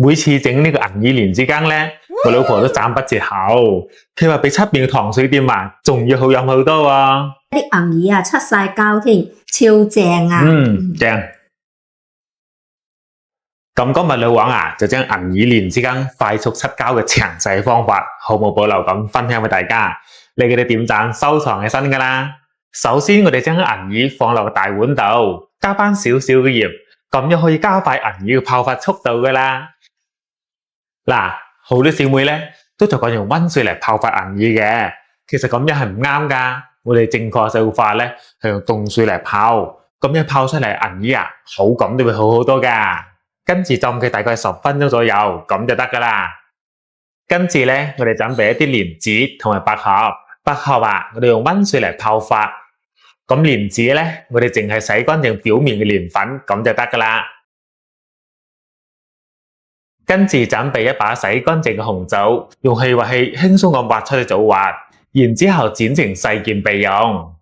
每次整呢個銀耳蓮子羹咧，我老婆都讚不絕口。佢話比出邊嘅糖水店啊，仲要好飲好多喎。啲銀耳啊，出晒膠添，超正啊！正。咁今日老王啊，就將銀耳蓮子羹快速出膠嘅詳細方法，毫無保留咁分享俾大家。你記得點讚收藏起身噶啦。首先，我哋將銀耳放落個大碗度，加翻少少嘅鹽，咁樣可以加快銀耳嘅泡發速度噶啦。嗱，好多小妹咧都習慣用溫水嚟泡發銀耳嘅，其實咁樣係唔啱噶。我哋正確做法咧係用凍水嚟泡，咁樣泡出嚟銀耳啊，口感都會好好多噶。跟住浸佢大概10分鐘左右，咁就得噶啦。跟住咧，我哋準備一啲蓮子同埋百合。百合啊，我哋用溫水嚟泡發。咁蓮子咧，我哋淨係洗乾淨表面嘅蓮粉，咁就得噶啦。跟住準備一把洗乾淨嘅紅棗，用氣滑器輕鬆咁挖出去棗核，然之後剪成細件備用。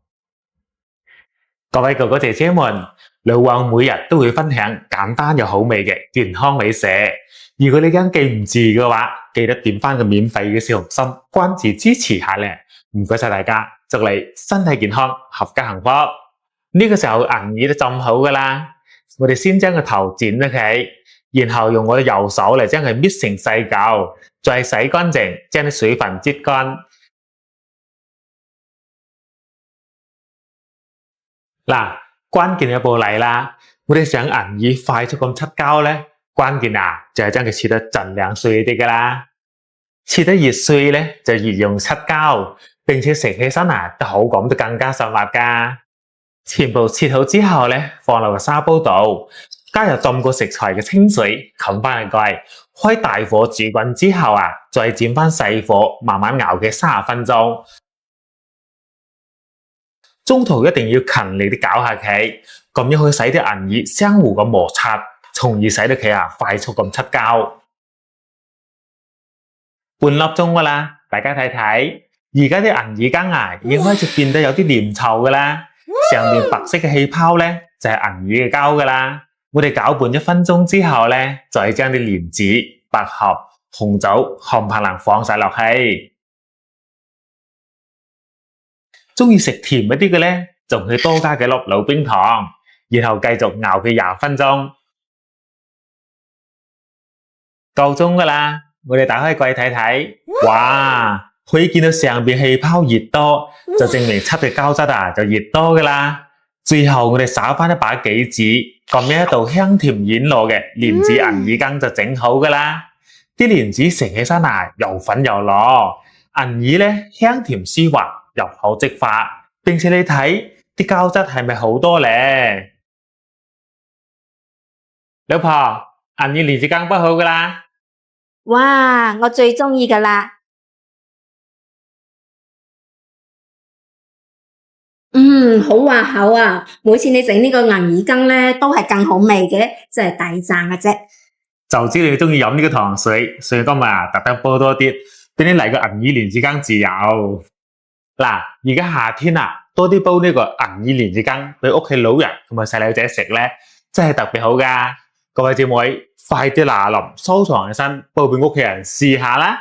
各位哥哥姐姐們，老王每日都會分享簡單又好味嘅健康美食。如果你驚記唔住嘅話，記得點翻個免費嘅小紅心，關注支持下咧。唔該晒大家，祝你身體健康，合家幸福。呢個時候銀耳都浸好噶啦，我哋先將個頭剪咗佢，然後用我嘅右手嚟將佢搣成細嚿，再洗乾淨，將啲水分擠乾。嗱，關鍵嘅一步嚟啦，我哋想銀耳快速咁出膠咧，關鍵啊就係將佢切得盡量碎啲噶啦。切得越碎咧，就越容易出膠，並且食起身啊，口感都更加順滑噶。全部切好之後咧，放落個砂煲度，加入浸過食材嘅清水，冚翻個蓋，開大火煮滾之後啊，再轉翻細火，慢慢熬佢30分鐘。中途一定要勤力啲攪下佢，咁樣可以使啲銀耳相互咁摩擦，從而使到佢啊快速咁出膠。半粒鐘噶啦，大家睇睇，而家啲銀耳羹啊已經開始變得有啲黏稠噶啦，上面白色嘅氣泡咧就係銀耳嘅膠噶啦。我哋攪拌1分鐘之後咧，再將啲蓮子、百合、紅棗冚唪唥放晒落去。中意食甜一啲嘅咧，仲可以多加幾粒老冰糖，然後繼續熬佢20分鐘。夠鐘噶啦，我哋打開櫃睇睇，哇，可以見到上邊氣泡越多，就證明出嘅膠質啊就越多噶啦。最後我哋撒翻一把杞子，咁樣一道香甜軟糯嘅蓮子銀耳羹就整好噶啦。啲蓮子食起身啊又粉又糯，銀耳咧香甜絲滑，入口即化，並且你睇啲膠質係咪好多咧？老婆，銀耳蓮子羹煲好噶啦。哇，我最鍾意噶啦。好滑口啊！每次你整呢個銀耳羹咧，都係更好味嘅，真係抵讚嘅啫。就知你鍾意飲呢個糖水，所以今日啊特登煲多啲，俾你嚟個銀耳蓮子羹自由。嗱，而家夏天啊，多啲煲呢個銀耳蓮子羹俾屋企老人同埋細路仔食咧，真係特別好噶。各位姐妹，快啲嗱臨收藏起身，煲俾屋企人試下啦！